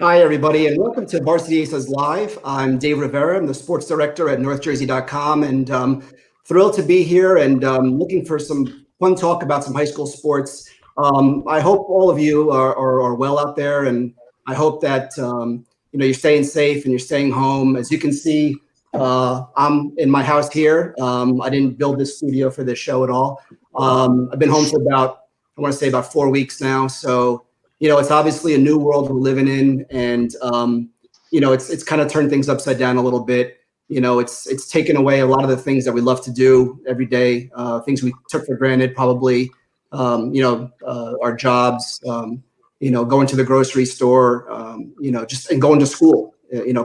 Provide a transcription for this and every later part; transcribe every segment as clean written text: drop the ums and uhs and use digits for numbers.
Hi, everybody, and welcome to Varsity Aces Live. I'm Dave Rivera. I'm the sports director at NorthJersey.com, and thrilled to be here and looking for some fun talk about some high school sports. I hope all of you are well out there, and I hope that you're staying safe and you're staying home. As you can see, I'm in my house here. I didn't build this studio for this show at all. I've been home for about 4 weeks now, so it's obviously a new world we're living in, and it's kind of turned things upside down a little bit. It's taken away a lot of the things that we love to do every day, things we took for granted, probably, our jobs, going to the grocery store, and going to school,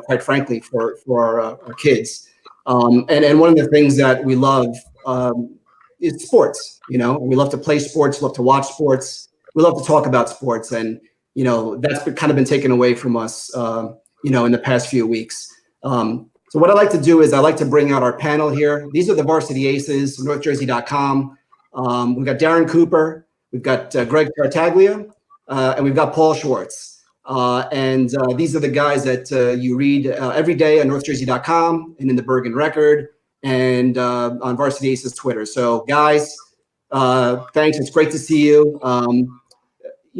quite frankly, for our kids. And one of the things that we love is sports. We love to play sports, love to watch sports. We love to talk about sports, and that's kind of been taken away from us, in the past few weeks. So what I like to do is I like to bring out our panel here. These are the Varsity Aces, NorthJersey.com. We've got Darren Cooper, we've got Greg Tartaglia, and we've got Paul Schwartz. And these are the guys that you read every day on NorthJersey.com and in the Bergen Record and on Varsity Aces Twitter. So guys, thanks. It's great to see you.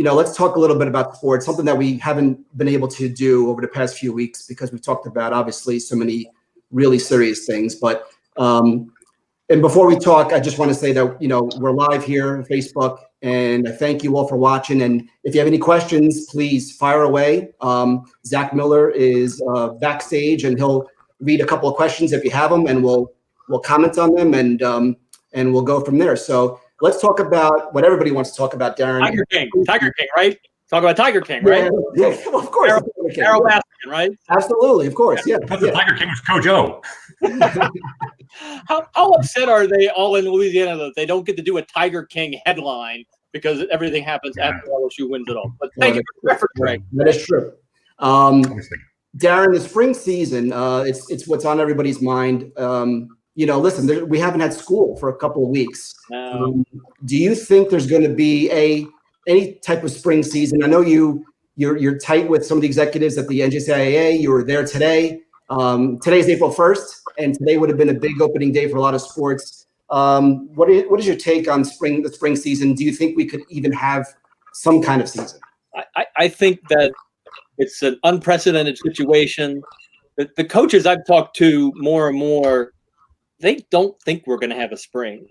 Let's talk a little bit about sports, something that we haven't been able to do over the past few weeks because we've talked about, obviously, so many really serious things. But and before we talk, I just want to say that, we're live here on Facebook, and I thank you all for watching. And if you have any questions, please fire away. Zach Miller is backstage, and he'll read a couple of questions if you have them, and we'll comment on them, and we'll go from there. So let's talk about what everybody wants to talk about, Darren. Tiger King, right? Talk about Tiger King, right? Yeah, well, of course. Errol Baskin, right? Absolutely, of course, yeah. I thought the Tiger King was Coach O. How upset are they all in Louisiana that they don't get to do a Tiger King headline because everything happens after LSU wins it all? But thank you for the reference, Greg. That is true. Darren, the spring season, it's what's on everybody's mind. Listen, we haven't had school for a couple of weeks. Do you think there's going to be any type of spring season? I know you're tight with some of the executives at the NJCIAA. You were there today. Today's April 1st, and today would have been a big opening day for a lot of sports. What is your take on the spring season? Do you think we could even have some kind of season? I think that it's an unprecedented situation. The coaches I've talked to more and more, they don't think we're going to have a spring.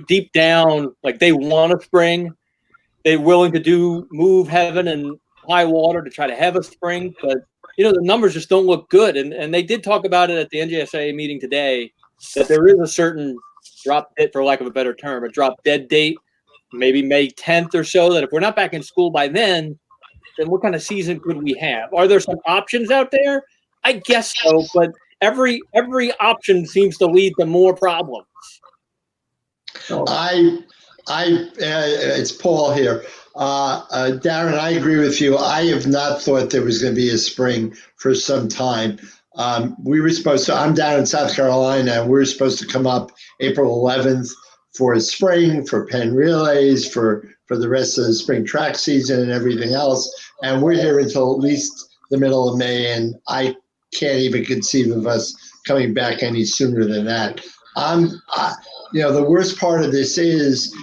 Deep down, like they want a spring. They're willing to move heaven and high water to try to have a spring. But, the numbers just don't look good. And they did talk about it at the NJSA meeting today, that there is a certain drop dead, for lack of a better term, a drop dead date, maybe May 10th or so, that if we're not back in school by then what kind of season could we have? Are there some options out there? I guess so, but every option seems to lead to more problems. It's Paul here. Darren, I agree with you. I have not thought there was going to be a spring for some time. I'm down in South Carolina, and we were supposed to come up April 11th for a spring, for Penn relays, for the rest of the spring track season and everything else. And we're here until at least the middle of May, and I can't even conceive of us coming back any sooner than that. The worst part of this is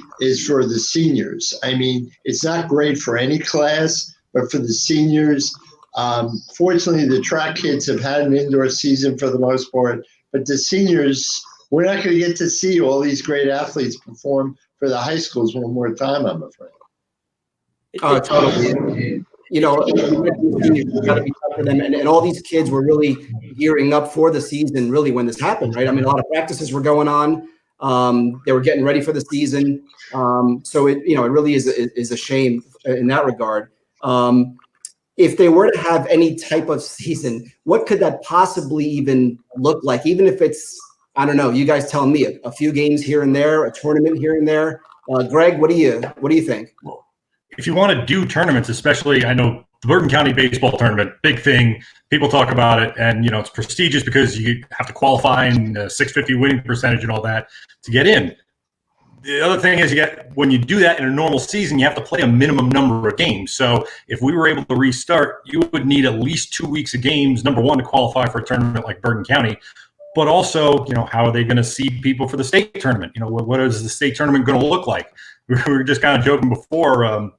for the seniors. I mean, it's not great for any class, but for the seniors, fortunately, the track kids have had an indoor season for the most part, but the seniors, we're not going to get to see all these great athletes perform for the high schools one more time, I'm afraid. Totally. You've got to be tough for them. And all these kids were really gearing up for the season, really, when this happened, right? I mean, a lot of practices were going on. They were getting ready for the season. So it really is a shame in that regard. If they were to have any type of season, what could that possibly even look like? Even if it's, I don't know, you guys tell me, a few games here and there, a tournament here and there. Greg, what do you think? Well, if you want to do tournaments, especially, I know the Bergen County baseball tournament, big thing. People talk about it, and it's prestigious because you have to qualify and 650 winning percentage and all that to get in. the other thing is when you do that in a normal season, you have to play a minimum number of games. So if we were able to restart, you would need at least 2 weeks of games, number one, to qualify for a tournament like Bergen County. But also, how are they going to seed people for the state tournament? What is the state tournament going to look like? We were just kind of joking before.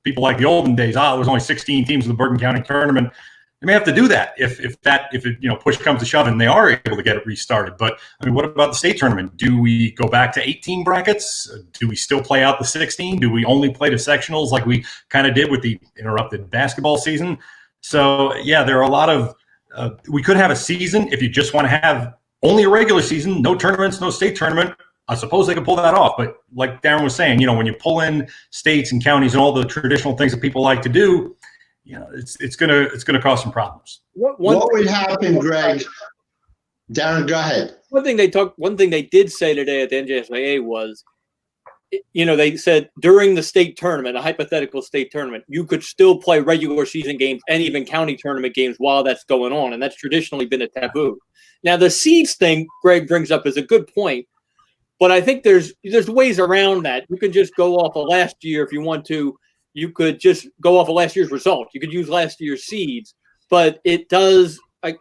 People like the olden days. There was only 16 teams in the Bergen County tournament. They may have to do that if it push comes to shove and they are able to get it restarted. But I mean, what about the state tournament? Do we go back to 18 brackets? Do we still play out the 16? Do we only play the sectionals like we kind of did with the interrupted basketball season? So yeah, there are a lot of. We could have a season if you just want to have only a regular season, no tournaments, no state tournament. I suppose they could pull that off. But like Darren was saying, when you pull in states and counties and all the traditional things that people like to do, it's gonna cause some problems. What would happen, Greg? Darren, go ahead. One thing they did say today at the NJSAA was, they said during the state tournament, a hypothetical state tournament, you could still play regular season games and even county tournament games while that's going on, and that's traditionally been a taboo. Now the seeds thing Greg brings up is a good point, but I think there's ways around that. You can just go off of last year if you want to. You could just go off of last year's result. You could use last year's seeds, but it does. I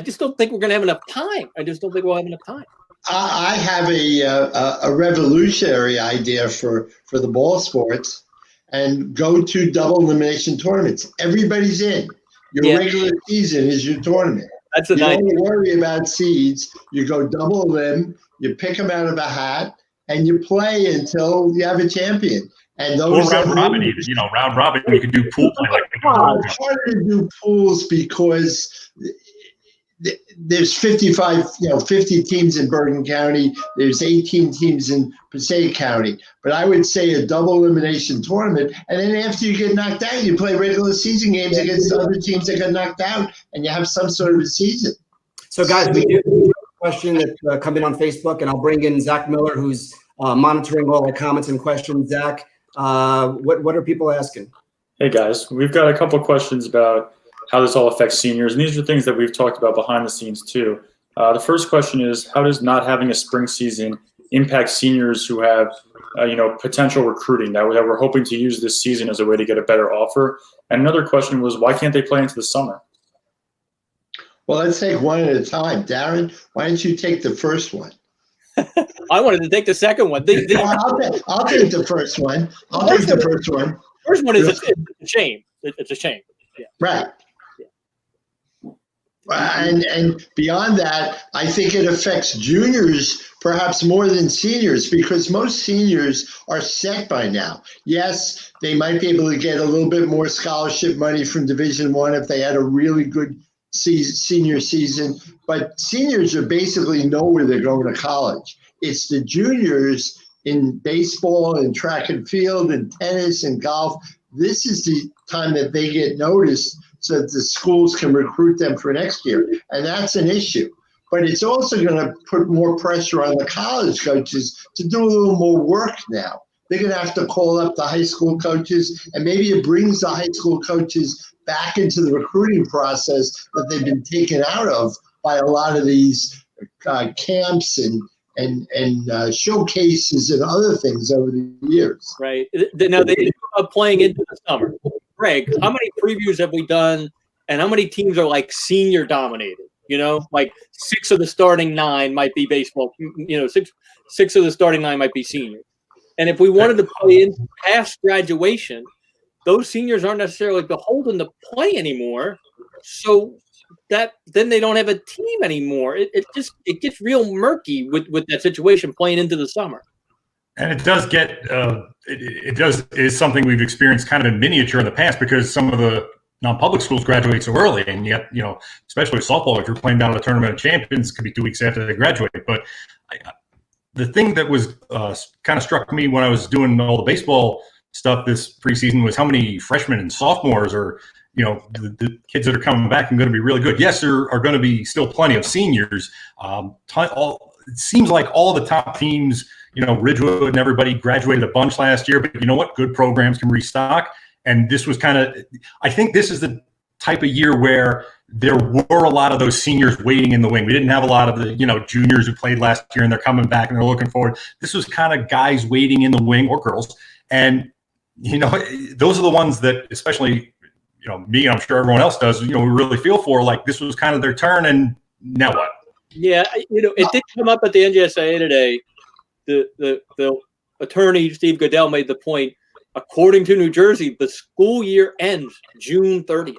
just don't think we're going to have enough time. I just don't think we'll have enough time. I have a revolutionary idea for the ball sports, and go to double elimination tournaments. Everybody's in. Your regular season is your tournament. That's a nice. You don't worry about seeds. You go double elim. You pick them out of a hat, and you play until you have a champion. And those round robin, even round robin, you could do pool play like. It's harder to do pools because there's 50 teams in Bergen County. There's 18 teams in Passaic County. But I would say a double elimination tournament, and then after you get knocked out, you play regular season games against other teams that got knocked out, and you have some sort of a season. So, guys, we do have a question that come in on Facebook, and I'll bring in Zach Miller, who's monitoring all the comments and questions. Zach, what are people asking? Hey, guys. We've got a couple of questions about how this all affects seniors. And these are things that we've talked about behind the scenes too. The first question is, how does not having a spring season impact seniors who have, potential recruiting that we're hoping to use this season as a way to get a better offer? And another question was, why can't they play into the summer? Well, let's take one at a time. Darren, why don't you take the first one? I wanted to take the second one. I'll take the first one. First one is a shame. It's a shame. Yeah. Right. And beyond that, I think it affects juniors perhaps more than seniors, because most seniors are set by now. Yes, they might be able to get a little bit more scholarship money from Division I if they had a really good senior season, but seniors are basically know where they're going to college. It's the juniors in baseball and track and field and tennis and golf. This is the time that they get noticed so that the schools can recruit them for next year. And that's an issue. But it's also going to put more pressure on the college coaches to do a little more work now. They're going to have to call up the high school coaches, and maybe it brings the high school coaches back into the recruiting process that they've been taken out of by a lot of these camps and showcases and other things over the years. Right. Now, they are playing into the summer. Greg, how many previews have we done, and how many teams are like senior dominated? Like 6 of the starting 9 might be baseball. 6 of the starting 9 might be seniors. And if we wanted to play in past graduation, those seniors aren't necessarily beholden to play anymore. So that then they don't have a team anymore. It gets real murky with that situation playing into the summer. And it does get is something we've experienced kind of in miniature in the past, because some of the non-public schools graduate so early, and yet especially softball, if you're playing down at a tournament of champions, it could be 2 weeks after they graduate. But the thing that was kind of struck me when I was doing all the baseball stuff this preseason was how many freshmen and sophomores are, the kids that are coming back and going to be really good. Yes, there are going to be still plenty of seniors. It seems like all the top teams, Ridgewood and everybody graduated a bunch last year, but you know what? Good programs can restock. And this was I think this is the type of year where there were a lot of those seniors waiting in the wing. We didn't have a lot of the, juniors who played last year and they're coming back and they're looking forward. This was kind of guys waiting in the wing, or girls. And, those are the ones that, especially, me and I'm sure everyone else does, we really feel for. Like, this was kind of their turn, and now what? Yeah, it did come up at the NJSAA today. The attorney, Steve Goodell, made the point, according to New Jersey, the school year ends June 30th.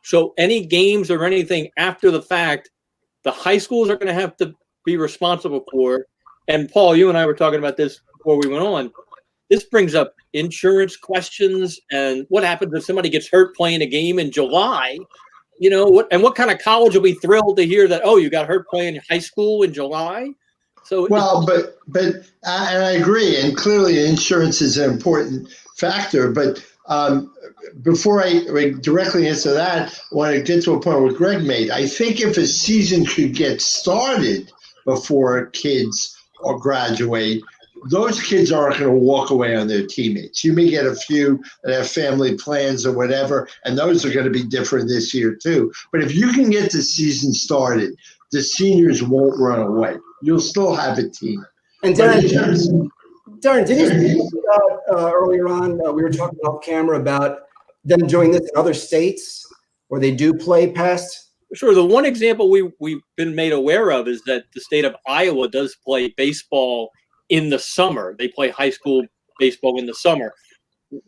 So any games or anything after the fact, the high schools are going to have to be responsible for. And Paul, you and I were talking about this before we went on. This brings up insurance questions and what happens if somebody gets hurt playing a game in July. What kind of college will be thrilled to hear that, you got hurt playing high school in July? So but and I agree, and clearly insurance is an important factor. But before I directly answer that, I want to get to a point where Greg made. I think if a season could get started before kids or graduate, those kids aren't going to walk away on their teammates. You may get a few that have family plans or whatever, and those are going to be different this year too. But if you can get the season started, the seniors won't run away. You'll still have a team. And Darren, didn't you speak about earlier on, we were talking off camera about them doing this in other states where they do play past? Sure. The one example we've been made aware of is that the state of Iowa does play baseball in the summer. They play high school baseball in the summer.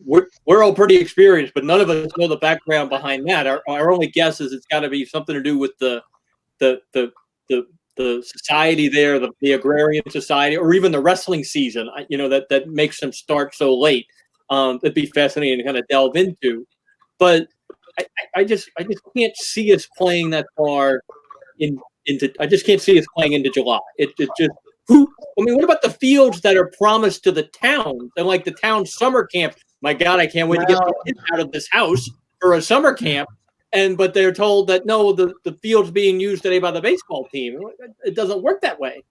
We're all pretty experienced, but none of us know the background behind that. Our only guess is it's got to be something to do with the society there, the agrarian society, or even the wrestling season, that makes them start so late. It'd be fascinating to kind of delve into, but I just can't see us playing that far into. I just can't see us playing into July. What about the fields that are promised to the towns and like the town summer camp? My God, I can't wait to get the kids out of this house for a summer camp. But they're told that no, the field's being used today by the baseball team. It doesn't work that way.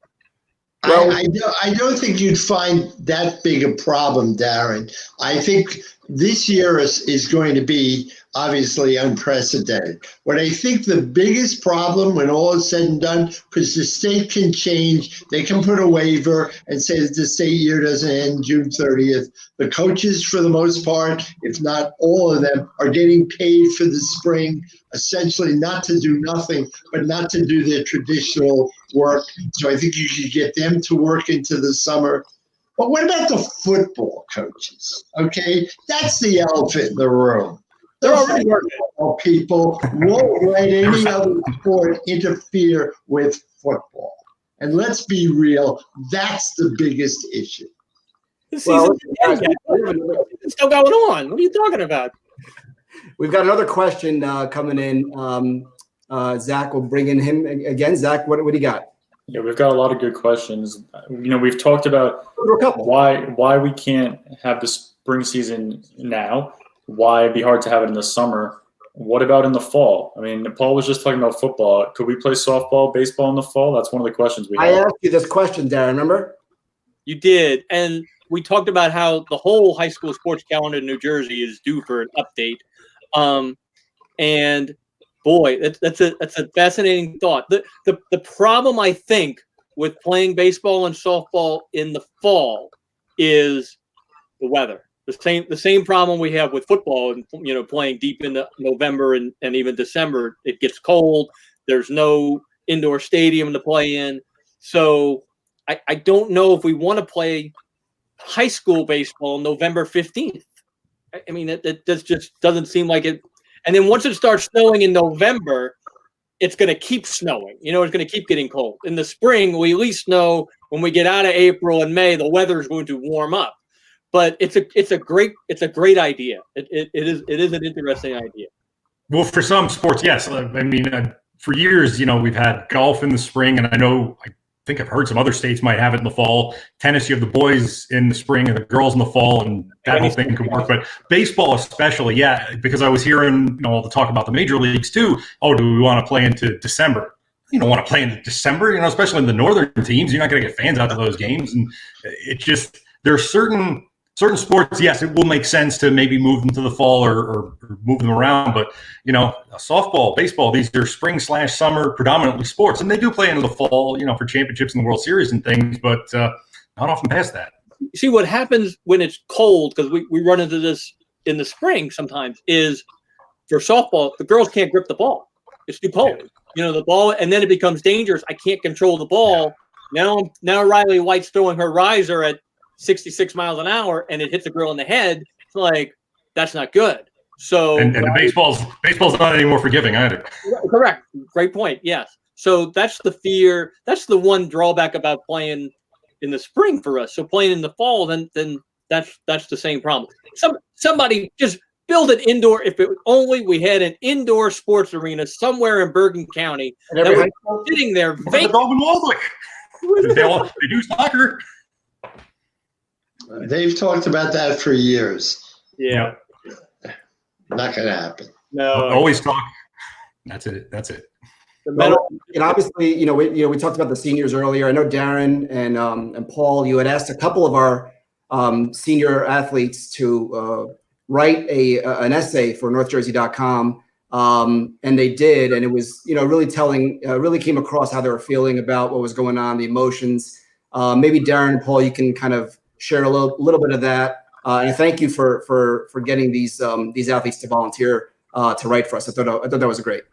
Well, I don't think you'd find that big a problem, Darren. I think this year is going to be obviously unprecedented. What I think the biggest problem when all is said and done, because the state can change, they can put a waiver and say that the state year doesn't end June 30th. The coaches, for the most part, if not all of them, are getting paid for the spring, essentially not to do nothing, but not to do their traditional work. So I think you should get them to work into the summer. But what about the football coaches? Okay, that's the elephant in the room. They're already working. People won't let any other sport interfere with football. And let's be real, that's the biggest issue. The season's still going on. What are you talking about? We've got another question coming in. Zach, will bring in him again. Zach, what do you got? Yeah, we've got a lot of good questions. We've talked about why we can't have the spring season now. Why it'd be hard to have it in the summer. What about in the fall? I mean, Paul was just talking about football. Could we play softball, baseball in the fall? That's one of the questions we have. I asked you this question, Darren, remember? You did. And we talked about how the whole high school sports calendar in New Jersey is due for an update. And boy, that's a fascinating thought. The problem, I think, with playing baseball and softball in the fall is the weather. The same problem we have with football and playing deep into November and even December. It gets cold. There's no indoor stadium to play in. So I don't know if we want to play high school baseball November 15th. I mean, it just doesn't seem like it. And then once it starts snowing in November, it's going to keep snowing. It's going to keep getting cold. In the spring, we at least know when we get out of April and May, the weather is going to warm up. But it's a great idea. It is an interesting idea. Well, for some sports, yes. I mean, for years, we've had golf in the spring, and I think I've heard some other states might have it in the fall. Tennis, you have the boys in the spring and the girls in the fall, and that whole thing could work. But baseball especially, yeah, because I was hearing all the talk about the major leagues too. Oh, do we want to play into December? You don't want to play into December, especially in the northern teams. You're not going to get fans out to those games. And it just, there are certain certain sports, yes, it will make sense to maybe move them to the fall or move them around. But, softball, baseball, these are spring/summer predominantly sports. And they do play into the fall, for championships in the World Series and things, but not often past that. See, what happens when it's cold, because we run into this in the spring sometimes, is for softball, the girls can't grip the ball. It's too cold. The ball, and then it becomes dangerous. I can't control the ball. Now Riley White's throwing her riser at 66 miles an hour, and it hits a girl in the head. It's like, that's not good. So and the baseball's not any more forgiving either. Correct. Great point. Yes. So that's the fear. That's the one drawback about playing in the spring for us. So playing in the fall, then that's the same problem. Somebody just build an indoor. If it only we had an indoor sports arena somewhere in Bergen County that was sitting there vacant. They do soccer. They've talked about that for years. Yeah. Not going to happen. No. Always talk. That's it. Well, and obviously, we talked about the seniors earlier. I know Darren and Paul, you had asked a couple of our senior athletes to write an essay for NorthJersey.com, and they did, and it was really telling. Really came across how they were feeling about what was going on, the emotions. Maybe Darren and Paul, you can kind of share a little bit of that. And thank you for getting these athletes to volunteer to write for us. I thought that was great.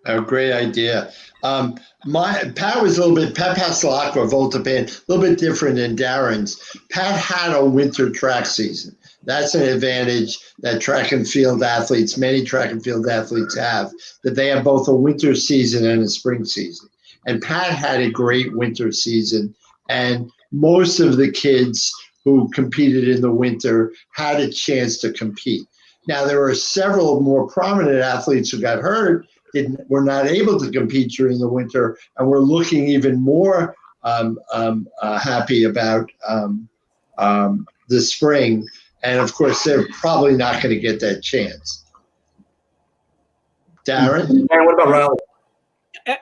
A great idea. Pat Pastelacqua, Voltapan, a little bit different than Darren's. Pat had a winter track season. That's an advantage that many track and field athletes have, that they have both a winter season and a spring season. And Pat had a great winter season, and most of the kids who competed in the winter had a chance to compete. Now, there were several more prominent athletes who got hurt, were not able to compete during the winter, and we're looking even more happy about the spring. And of course, they're probably not going to get that chance. Darren? What about Riley?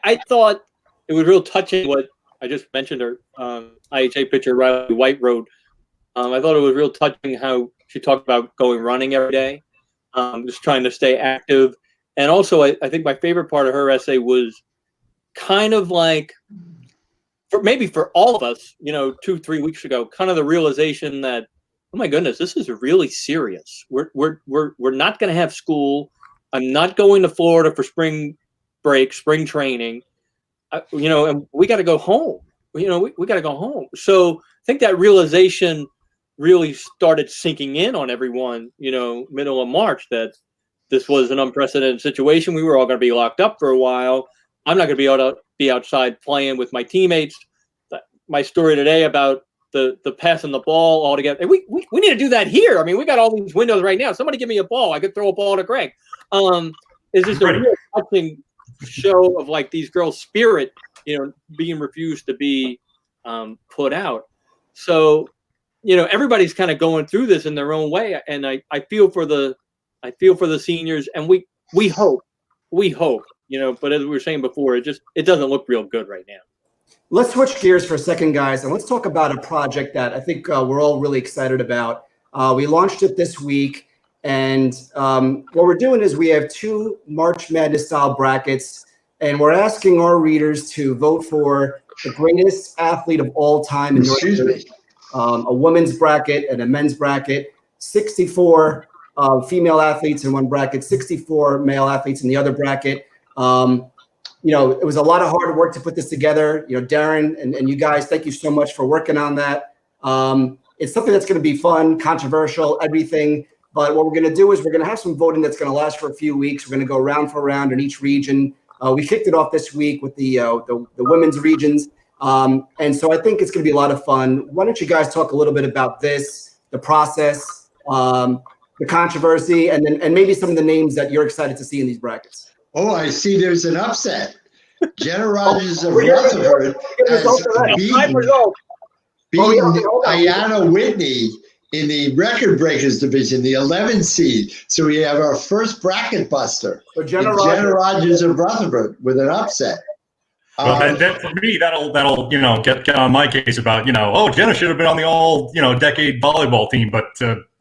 I thought it was real touching what I just mentioned her IHA pitcher Riley White wrote. I thought it was real touching how she talked about going running every day, just trying to stay active. And also, I think my favorite part of her essay was kind of like, for all of us, 2-3 weeks ago, kind of the realization that, oh my goodness, this is really serious. We're not going to have school. I'm not going to Florida for spring break, spring training. And we got to go home. We got to go home. So I think that realization really started sinking in on everyone, middle of March, that this was an unprecedented situation. We were all going to be locked up for a while. I'm not going to be able to be outside playing with my teammates. My story today about the passing the ball all together. And we need to do that here. I mean, we got all these windows right now. Somebody give me a ball. I could throw a ball to Greg. It's just a real touching show of like these girls' spirit, being refused to be put out. So, everybody's kind of going through this in their own way. And I feel for the seniors, and we hope, but as we were saying before, it doesn't look real good right now. Let's switch gears for a second, guys, and let's talk about a project that I think we're all really excited about. We launched it this week, and what we're doing is we have 2 March Madness style brackets, and we're asking our readers to vote for the greatest athlete of all time in North Jersey. A women's bracket and a men's bracket, 64 female athletes in one bracket, 64 male athletes in the other bracket. It was a lot of hard work to put this together. Darren and you guys, thank you so much for working on that. It's something that's going to be fun, controversial, everything. But what we're going to do is we're going to have some voting that's going to last for a few weeks. We're going to go round for round in each region. We kicked it off this week with the women's regions. And so I think it's going to be a lot of fun. Why don't you guys talk a little bit about this, the process, the controversy, and maybe some of the names that you're excited to see in these brackets. Oh, I see there's an upset. Jenna Rogers of Rutherford has beaten Ayanna Whitney in the record breakers division, the 11th seed. So we have our first bracket buster. So Jenna Rogers of Rutherford with an upset. Well, that for me, that'll get on my case about Jenna should have been on the all decade volleyball team, but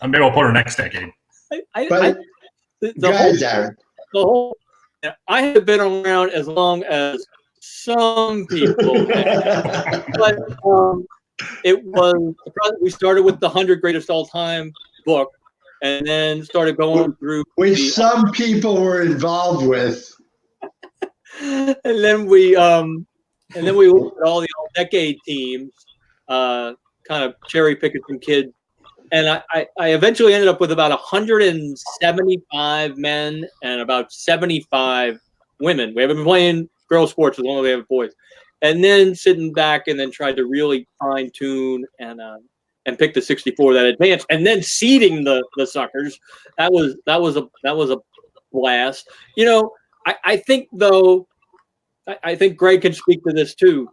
maybe I'll put her next decade. Go ahead, Darren. The whole I have been around as long as some people, but it was we started with the 100 greatest all time book, and then started going through which some people were involved with. And then we looked at all the all-decade teams, kind of cherry-picking some kids. And I eventually ended up with about 175 men and about 75 women. We haven't been playing girls' sports as long as we have boys. And then sitting back and then tried to really fine-tune and pick the 64 that advanced. And then seeding the suckers. That was a blast. I think, though, I think Greg can speak to this, too.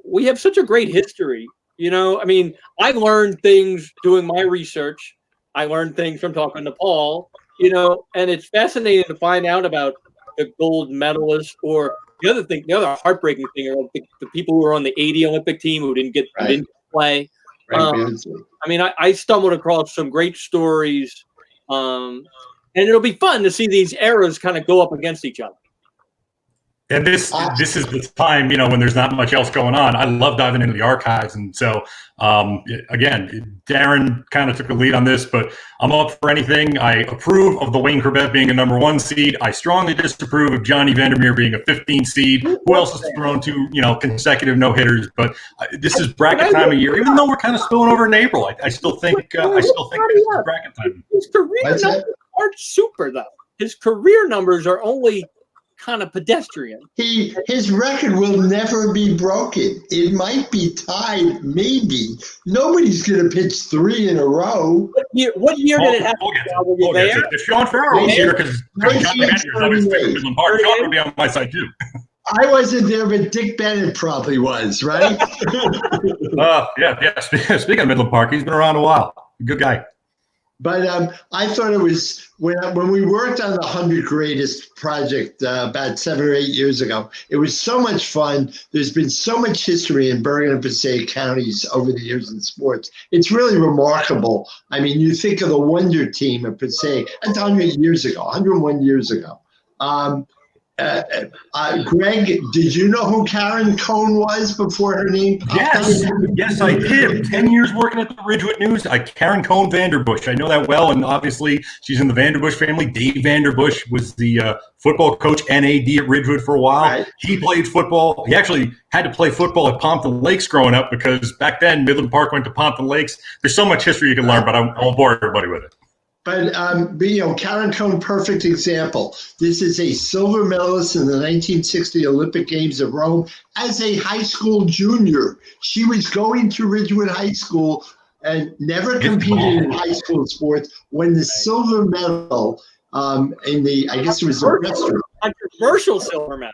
We have such a great history. I learned things doing my research. I learned things from talking to Paul, and it's fascinating to find out about the gold medalists or the other heartbreaking thing are the people who were on the 80 Olympic team who didn't play. Right. I stumbled across some great stories, and it'll be fun to see these eras kind of go up against each other. And this is the time, when there's not much else going on. I love diving into the archives. And so, again, Darren kind of took the lead on this, but I'm up for anything. I approve of the Wayne Corbett being a number 1 seed. I strongly disapprove of Johnny Vandermeer being a 15 seed. Who else has thrown 2, consecutive no-hitters? But this is bracket time of year. Even though we're kind of spilling over in April, I still think this is bracket time. His career numbers aren't super, though. His career numbers are only kind of pedestrian. His record will never be broken. It might be tied, maybe. Nobody's going to pitch 3 in a row. What year did it happen? If Sean Farrell was here, because Midland Park, Sean would be on my side too. I wasn't there, but Dick Bennett probably was, right? Yeah. Speaking of Midland Park, he's been around a while. Good guy. But I thought it was when we worked on the 100 Greatest project about 7 or 8 years ago, it was so much fun. There's been so much history in Bergen and Passaic counties over the years in sports. It's really remarkable. I mean, you think of the Wonder Team of Passaic, that's 101 years ago. Greg, did you know who Karen Cohn was before her name? Yes, I did. 10 years working at the Ridgewood News. Karen Cohn Vanderbush. I know that well, and obviously she's in the Vanderbush family. Dave Vanderbush was the football coach, NAD at Ridgewood for a while. Right. He played football. He actually had to play football at Pompton Lakes growing up because back then Midland Park went to Pompton Lakes. There's so much history you can learn, but I won't bore everybody with it. But Karen Cohn, perfect example. This is a silver medalist in the 1960 Olympic Games of Rome as a high school junior. She was going to Ridgewood High School and never competed in high school sports. When the silver medal in the, I guess it was the restaurant. Controversial silver medal.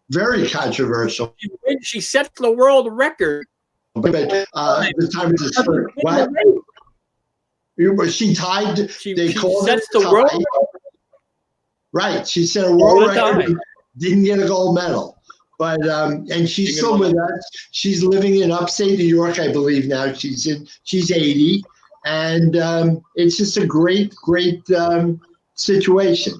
Very controversial. She sets the world record. But the time of the sport. What? She tied. They called it the world record. Right. She set a world record. Didn't get a gold medal, but and she's still with us. She's living in upstate New York, I believe now. She's 80, and it's just a great situation.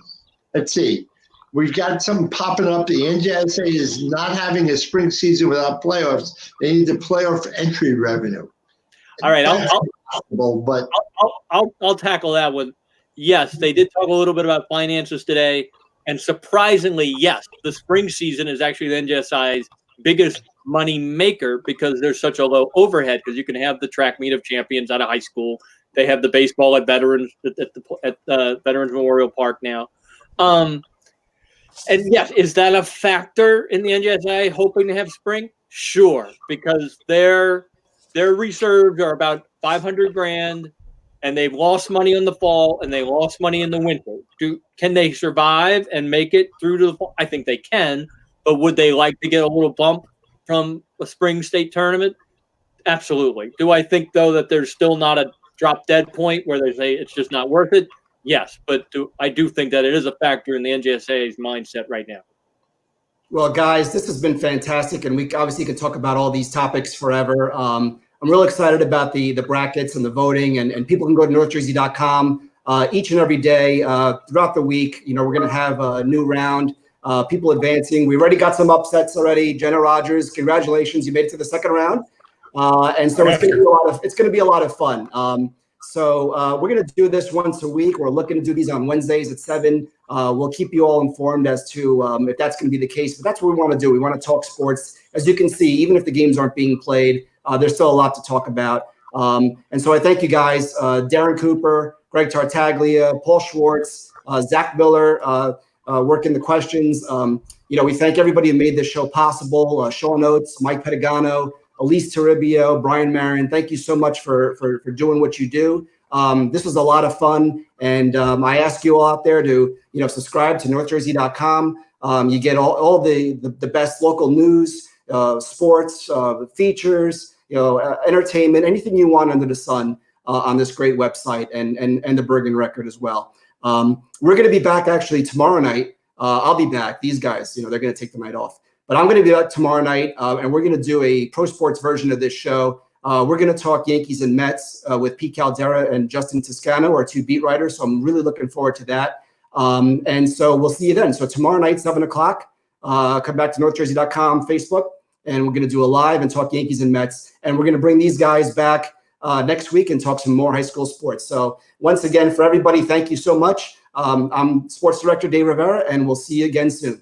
Let's see. We've got something popping up. The NJSA is not having a spring season without playoffs. They need the playoff entry revenue. All right, I'll tackle that one. Yes, they did talk a little bit about finances today, and surprisingly, yes, the spring season is actually the NJSI's biggest money maker because there's such a low overhead. Because you can have the track meet of champions out of high school. They have the baseball at Veterans at Veterans Memorial Park now. And yes, is that a factor in the NJSI hoping to have spring? Sure, because their reserves are about $500,000, and they've lost money in the fall and they lost money in the winter. Can they survive and make it through to the fall? I think they can, but would they like to get a little bump from a spring state tournament? Absolutely. Do I think, though, that there's still not a drop dead point where they say it's just not worth it? Yes, but I do think that it is a factor in the NJSA's mindset right now. Well, guys, this has been fantastic, and we obviously could talk about all these topics forever. I'm real excited about the brackets and the voting, and people can go to NorthJersey.com each and every day throughout the week. You know, we're going to have a new round, people advancing. We already got some upsets already. Jenna Rogers, congratulations, you made it to the second round, and so it's going to be a lot of fun. So we're going to do this once a week. We're looking to do these on Wednesdays at 7. We'll keep you all informed as to if that's going to be the case. But that's what we want to do. We want to talk sports. As you can see, even if the games aren't being played, there's still a lot to talk about. And so I thank you guys, Darren Cooper, Greg Tartaglia, Paul Schwartz, Zach Miller, working the questions. You know, we thank everybody who made this show possible. Sean Oates, Mike Pedagano, Elise Toribio, Brian Marin, thank you so much for doing what you do. This was a lot of fun, and I ask you all out there to, you know, subscribe to NorthJersey.com. You get all the best local news, sports, features, you know, entertainment, anything you want under the sun on this great website, and the Bergen Record as well. We're going to be back actually tomorrow night. I'll be back. These guys, you know, they're going to take the night off. But I'm going to be back tomorrow night, and we're going to do a pro sports version of this show. We're going to talk Yankees and Mets with Pete Caldera and Justin Toscano, our 2 beat writers. So I'm really looking forward to that. And so we'll see you then. So tomorrow night, 7 o'clock, come back to NorthJersey.com, Facebook, and we're going to do a live and talk Yankees and Mets. And we're going to bring these guys back next week and talk some more high school sports. So once again, for everybody, thank you so much. I'm Sports Director Dave Rivera, and we'll see you again soon.